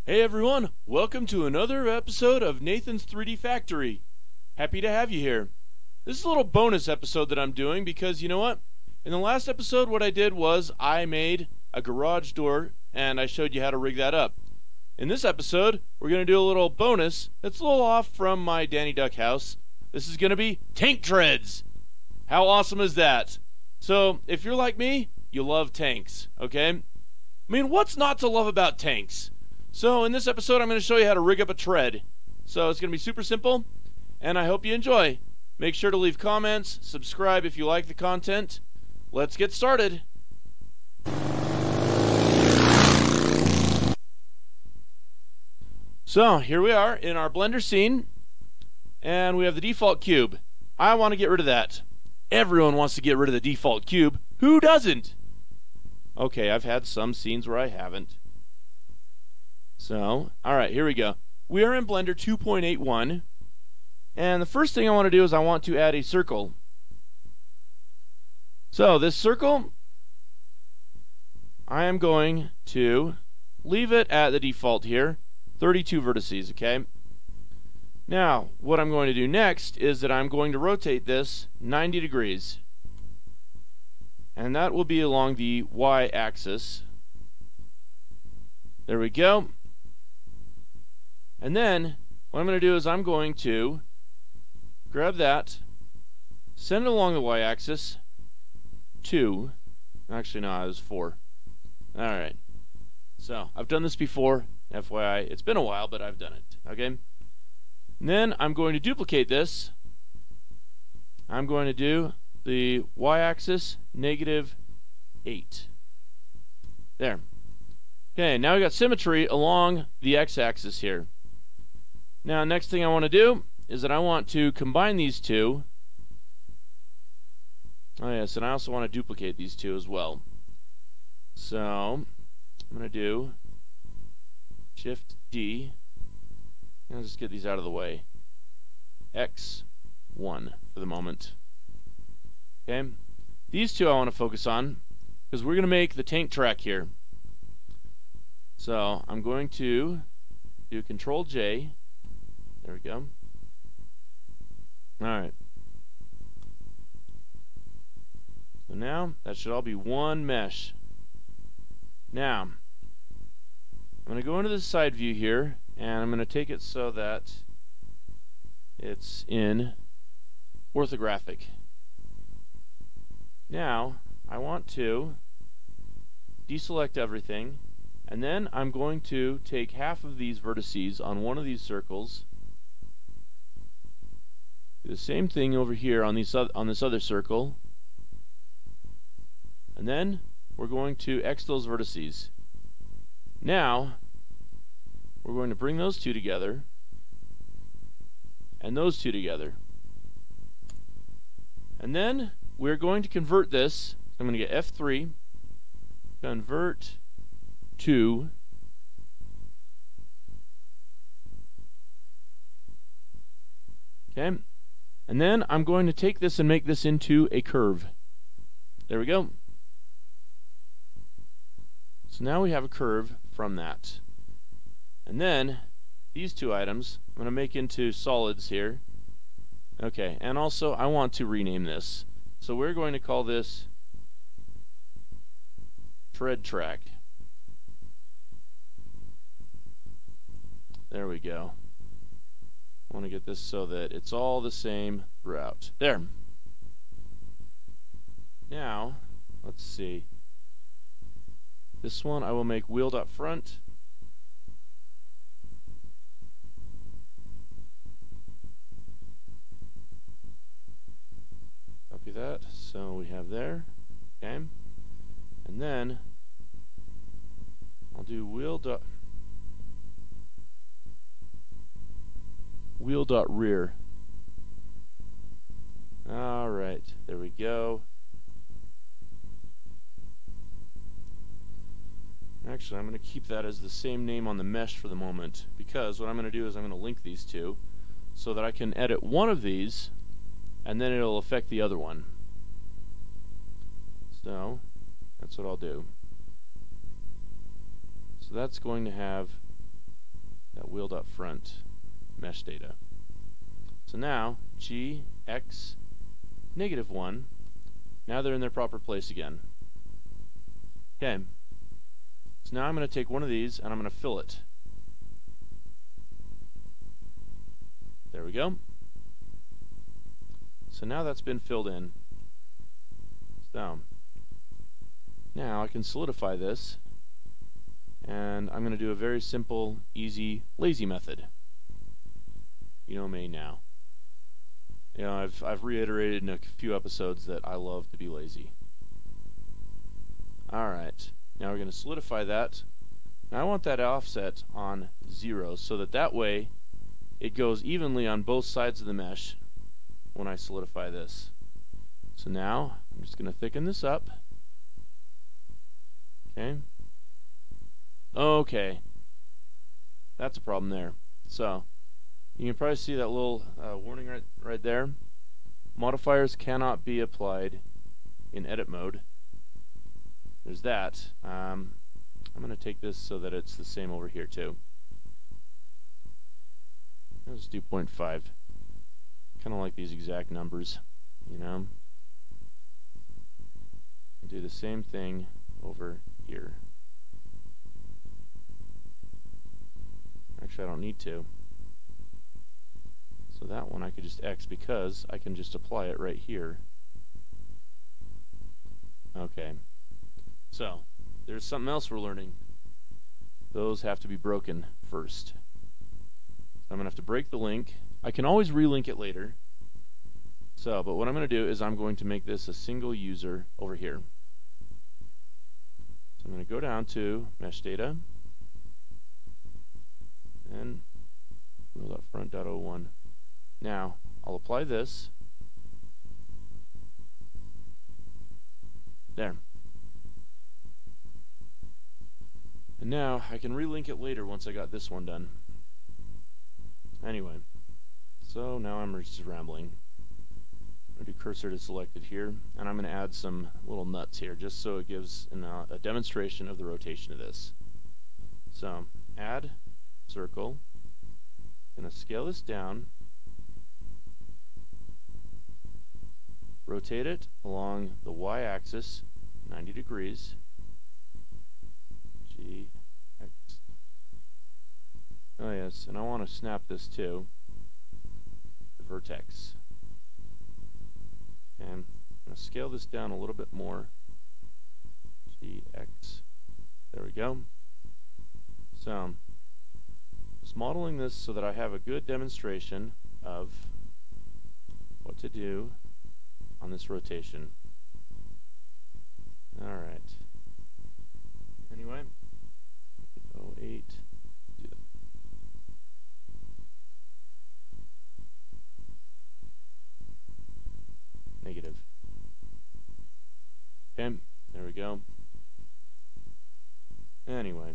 Hey everyone, welcome to another episode of Nathan's 3D Factory. Happy to have you here. This is a little bonus episode that I'm doing because you know what? In the last episode what I did was I made a garage door and I showed you how to rig that up. In this episode, we're going to do a little bonus that's a little off from my Danny Duck house. This is going to be tank treads. How awesome is that? So, if you're like me, you love tanks, okay? I mean, what's not to love about tanks? So in this episode, I'm going to show you how to rig up a tread. So it's going to be super simple, and I hope you enjoy. Make sure to leave comments, subscribe if you like the content. Let's get started. So here we are in our Blender scene, and we have the default cube. I want to get rid of that. Everyone wants to get rid of the default cube. Who doesn't? Okay, I've had some scenes where I haven't. So, alright, here we go. We are in Blender 2.81, and the first thing I want to do is I want to add a circle. So, this circle, I am going to leave it at the default here, 32 vertices, okay? Now, what I'm going to do next is that I'm going to rotate this 90 degrees. And that will be along the y-axis. There we go. And then, what I'm going to do is I'm going to grab that, send it along the y-axis, 2. Actually, no, it was 4. Alright. So, I've done this before, FYI. It's been a while, but I've done it. Okay? And then, I'm going to duplicate this. I'm going to do the y-axis, -8. There. Okay, now we got symmetry along the x-axis here. Now, next thing I want to do is that I want to combine these two. Oh yes, and I also want to duplicate these two as well. So, I'm going to do Shift D. I'll just get these out of the way. X1 for the moment. Okay, these two I want to focus on because we're going to make the tank track here. So, I'm going to do Control J. There we go. Alright. So now, that should all be one mesh. Now, I'm going to go into the side view here, and I'm going to take it so that it's in orthographic. Now, I want to deselect everything, and then I'm going to take half of these vertices on one of these circles. Do the same thing over here on this other circle, and then we're going to X those vertices. Now we're going to bring those two together and those two together, and then we're going to convert this. I'm going to get F3, convert to okay. And then I'm going to take this and make this into a curve. There we go. So now we have a curve from that. And then these two items I'm going to make into solids here. Okay, and also I want to rename this. So we're going to call this tread track. There we go. I want to get this so that it's all the same throughout. There. Now, let's see. This one I will make wheel.front. Copy that. So we have there. Okay. And then I'll do wheel.rear. Alright, there we go. Actually, I'm going to keep that as the same name on the mesh for the moment, because what I'm going to do is I'm going to link these two so that I can edit one of these and then it'll affect the other one. So, that's what I'll do. So that's going to have that wheel.front mesh data. So now G, X, -1, now they're in their proper place again. Okay, so now I'm going to take one of these and I'm going to fill it. There we go. So now that's been filled in. So now I can solidify this, and I'm going to do a very simple, easy, lazy method. You know me now. You know, I've reiterated in a few episodes that I love to be lazy. Alright, now we're going to solidify that. Now I want that offset on 0 so that way it goes evenly on both sides of the mesh when I solidify this. So now I'm just going to thicken this up. Okay, that's a problem there. So you can probably see that little warning right there. Modifiers cannot be applied in edit mode. There's that. I'm going to take this so that it's the same over here too. Let's do 0.5. Kind of like these exact numbers, you know. Do the same thing over here. Actually, I don't need to. So that one I could just X because I can just apply it right here. Okay. So, there's something else we're learning. Those have to be broken first. I'm going to have to break the link. I can always relink it later. So, but what I'm going to do is I'm going to make this a single user over here. So I'm going to go down to mesh data and wheel.front.01. Now, I'll apply this. There. And now I can relink it later once I got this one done. Anyway, so now I'm just rambling. I'm going to do cursor to selected here, and I'm going to add some little nuts here just so it gives a demonstration of the rotation of this. So, add circle. I'm going to scale this down. Rotate it along the y-axis 90 degrees. G, X. Oh yes, and I want to snap this to the vertex. And I'm going to scale this down a little bit more. G, X. There we go. So, just modeling this so that I have a good demonstration of what to do on this rotation. Alright. Anyway, 08. Do that. Negative. Okay, there we go. Anyway,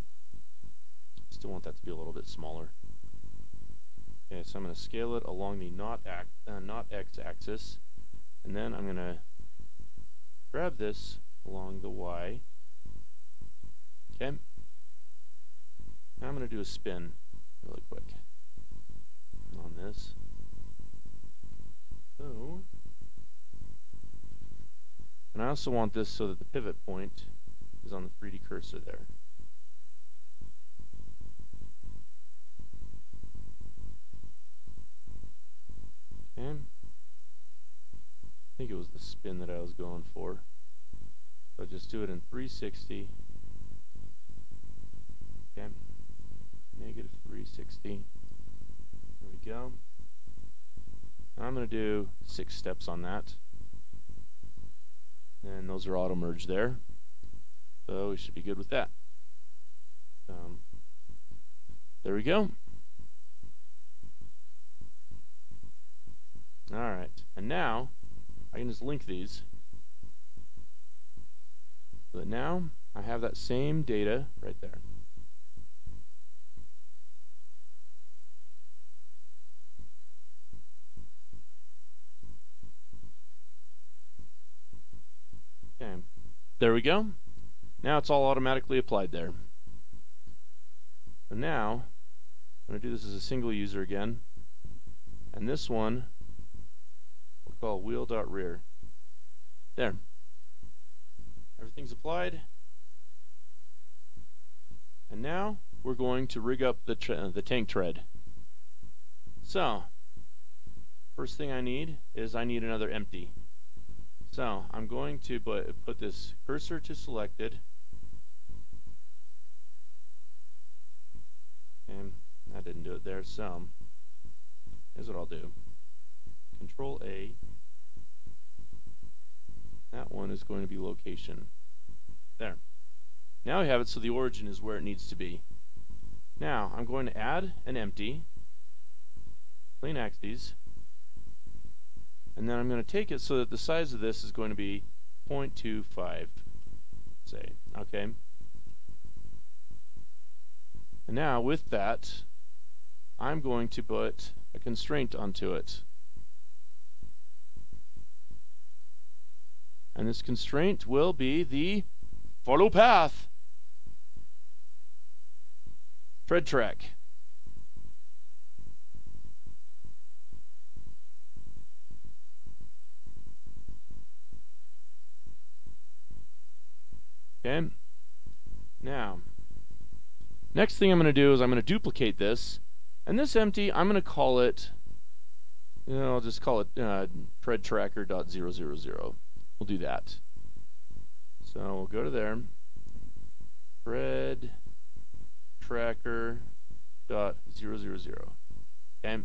still want that to be a little bit smaller. Okay, so I'm going to scale it along the not X axis, and then I'm going to grab this along the Y. Okay. Now I'm going to do a spin really quick on this. So, and I also want this so that the pivot point is on the 3D cursor there. Okay. I think it was the spin that I was going for. So just do it in 360. Okay. Negative 360. There we go. And I'm going to do 6 steps on that. And those are auto merged there. So we should be good with that. There we go. Alright, and now I can just link these. So that now I have that same data right there. Okay, there we go. Now it's all automatically applied there. So now I'm going to do this as a single user again. And this one we'll call wheel.rear. There. Everything's applied. And now we're going to rig up the tank tread. So, first thing I need is another empty. So, I'm going to put this cursor to selected. And that didn't do it there, so here's what I'll do. Control A. That one is going to be location. There. Now we have it so the origin is where it needs to be. Now I'm going to add an empty, plain axes, and then I'm going to take it so that the size of this is going to be 0.25, say, okay? And now with that, I'm going to put a constraint onto it. And this constraint will be the follow path tread track. Okay. Now, next thing I'm going to do is I'm going to duplicate this, and this empty I'm going to call it, I'll just call it tread tracker.000. We'll do that. So we'll go to there, tread tracker.000. Okay.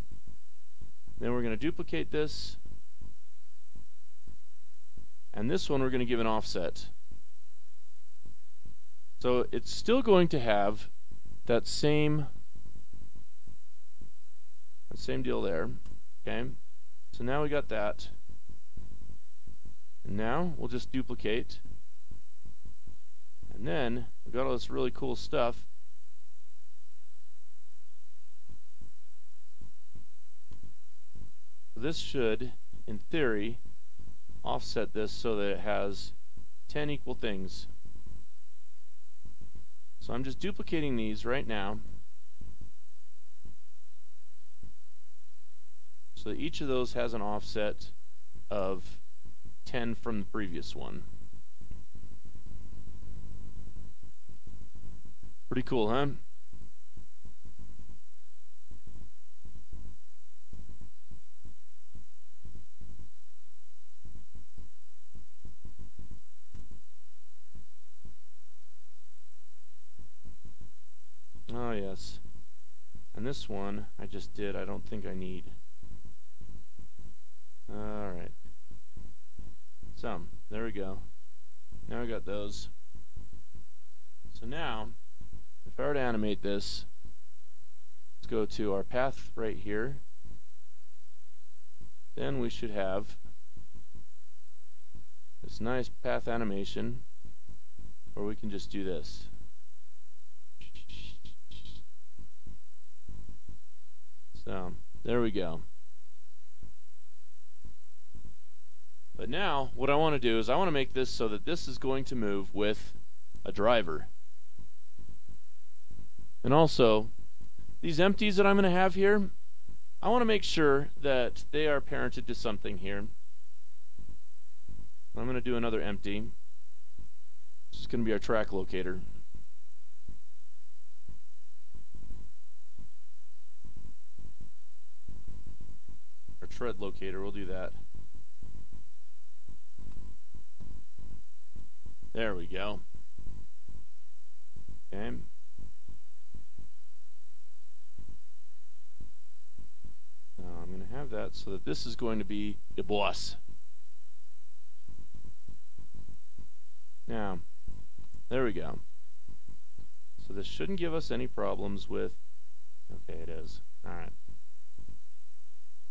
Then we're going to duplicate this, and this one we're going to give an offset. So it's still going to have that same deal there. Okay. So now we got that. And now we'll just duplicate. And then we've got all this really cool stuff. This should, in theory, offset this so that it has 10 equal things. So I'm just duplicating these right now, so that each of those has an offset of 10 from the previous one. Pretty cool, huh? Oh yes. And this one I just did, I don't think I need. Alright. So, there we go. Now I got those. So now, if I were to animate this, let's go to our path right here. Then we should have this nice path animation where we can just do this. So, there we go. But now, what I want to do is I want to make this so that this is going to move with a driver. And also, these empties that I'm going to have here, I want to make sure that they are parented to something here. I'm going to do another empty. This is going to be our track locator. Our tread locator, we'll do that. There we go. Okay. Now I'm going to have that so that this is going to be the boss. Now, there we go. So this shouldn't give us any problems with. Okay, it is. All right.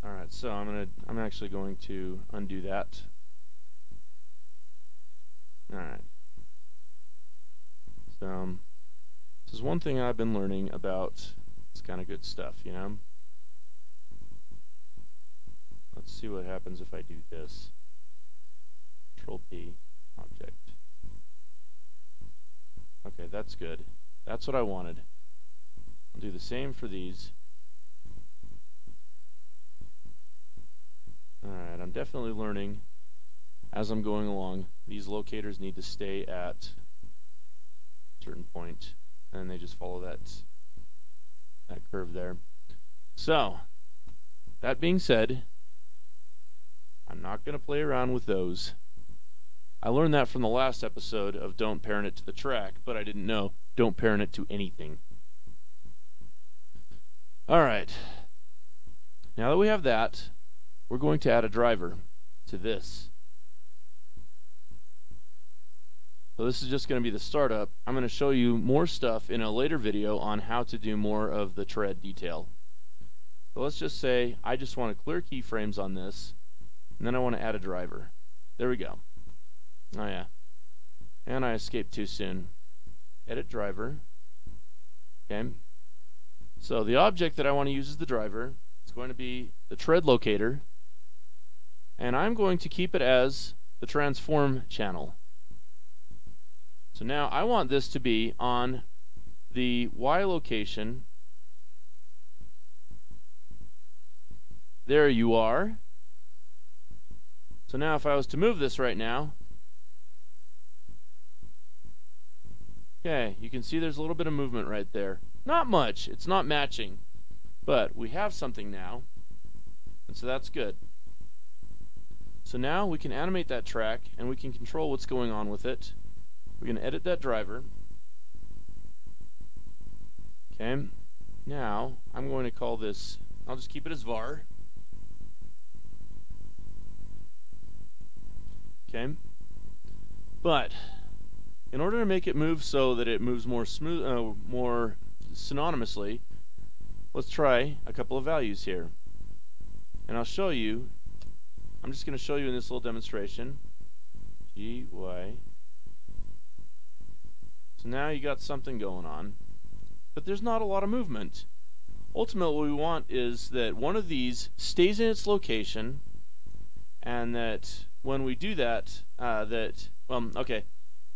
All right. So I'm actually going to undo that. All right. So this is one thing I've been learning about this kind of good stuff, you know. Let's see what happens if I do this. Control P, object. Okay, that's good. That's what I wanted. I'll do the same for these. I'm definitely learning as I'm going along. These locators need to stay at a certain point, and they just follow that curve there. So, that being said, I'm not going to play around with those. I learned that from the last episode of Don't Parent It to the Track, but I didn't know don't parent it to anything. Alright, now that we have that, we're going to add a driver to this. So this is just going to be the startup. I'm going to show you more stuff in a later video on how to do more of the tread detail. So let's just say I just want to clear keyframes on this, and then I want to add a driver. There we go. Oh yeah. And I escaped too soon. Edit driver. Okay. So the object that I want to use as the driver is going to be the tread locator, and I'm going to keep it as the transform channel. So now I want this to be on the Y location. There you are. So now if I was to move this right now, okay, you can see there's a little bit of movement right there. Not much, it's not matching, but we have something now, and so that's good. So now we can animate that track and we can control what's going on with it. We're going to edit that driver. Okay, now I'm going to call this, I'll just keep it as var. Okay, but in order to make it move so that it moves more smooth, more synonymously, let's try a couple of values here. And I'll show you, I'm just going to show you in this little demonstration. G, Y. So now you got something going on, but there's not a lot of movement. Ultimately what we want is that one of these stays in its location, and that when we do that, okay,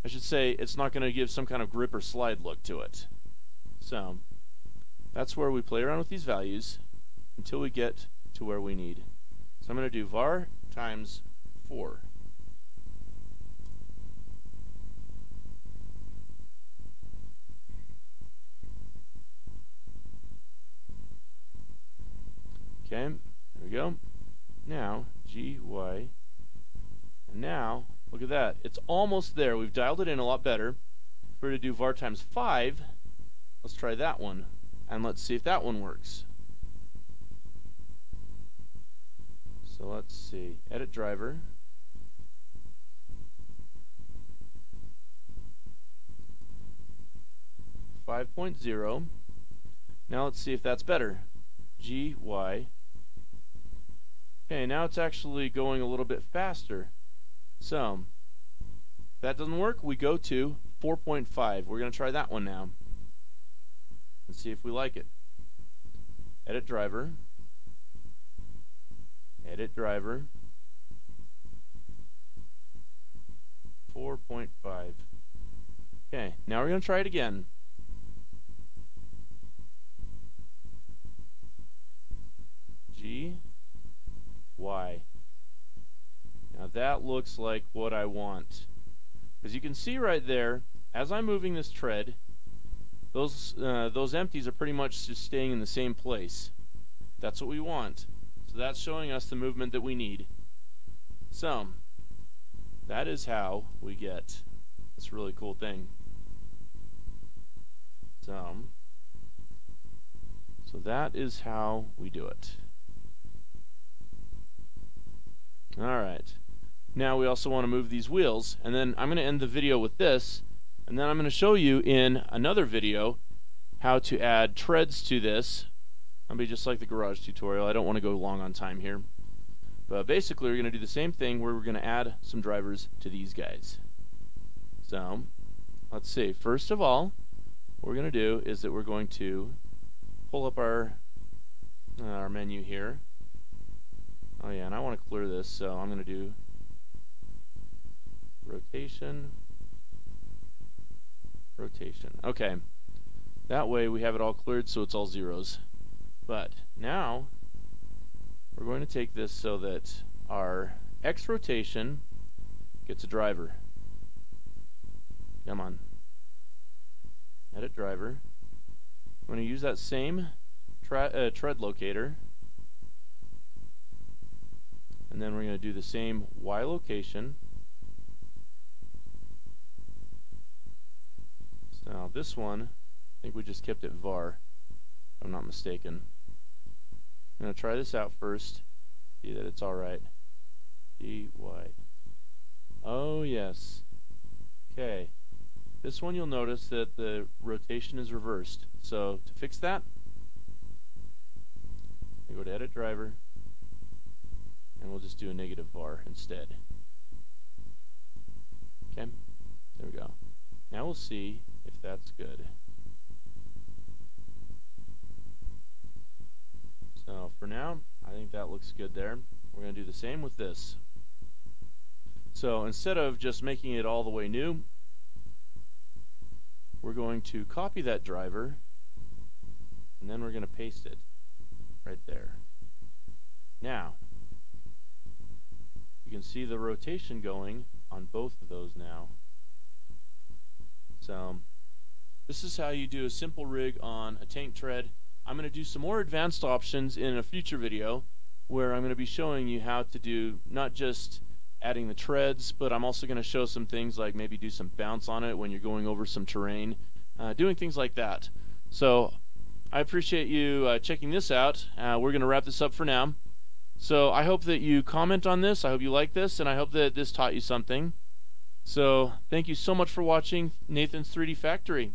I should say it's not going to give some kind of grip or slide look to it. So that's where we play around with these values until we get to where we need. So I'm going to do var times 4. Okay, there we go. Now, G, Y, and now, look at that. It's almost there. We've dialed it in a lot better. If we were to do var times 5, let's try that one, and let's see if that one works. So let's see. Edit driver. .0. Now let's see if that's better. G, Y. Okay, now it's actually going a little bit faster. So, if that doesn't work, we go to 4.5. We're going to try that one now. Let's see if we like it. Edit driver. Edit driver. 4.5. Okay, now we're going to try it again. G, Y. Now that looks like what I want. As you can see right there, as I'm moving this tread, those empties are pretty much just staying in the same place. That's what we want. So that's showing us the movement that we need. So, that is how we get this really cool thing. So that is how we do it. Alright, now we also want to move these wheels, and then I'm going to end the video with this, and then I'm going to show you in another video how to add treads to this. I'll be just like the garage tutorial. I don't want to go long on time here. But basically we're going to do the same thing where we're going to add some drivers to these guys. So, let's see. First of all, what we're going to do is that we're going to pull up our menu here. Oh yeah, and I want to clear this, so I'm going to do rotation, rotation. Okay, that way we have it all cleared so it's all zeros. But now we're going to take this so that our X rotation gets a driver. Come on. Edit driver. I'm going to use that same tread locator. And then we're going to do the same Y location. So now this one, I think we just kept it var, if I'm not mistaken. I'm going to try this out first, see that it's alright. D, Y. Oh yes. Okay. This one you'll notice that the rotation is reversed. So to fix that, I go to edit driver, and we'll just do a negative var instead. Okay, there we go. Now we'll see if that's good. So for now, I think that looks good there. We're going to do the same with this. So instead of just making it all the way new, we're going to copy that driver, and then we're going to paste it right there. Now, you can see the rotation going on both of those now. So, this is how you do a simple rig on a tank tread. I'm going to do some more advanced options in a future video where I'm going to be showing you how to do not just adding the treads, but I'm also going to show some things like maybe do some bounce on it when you're going over some terrain, doing things like that. So I appreciate you checking this out. We're going to wrap this up for now. So I hope that you comment on this, I hope you like this, and I hope that this taught you something. So thank you so much for watching Nathan's 3D Factory.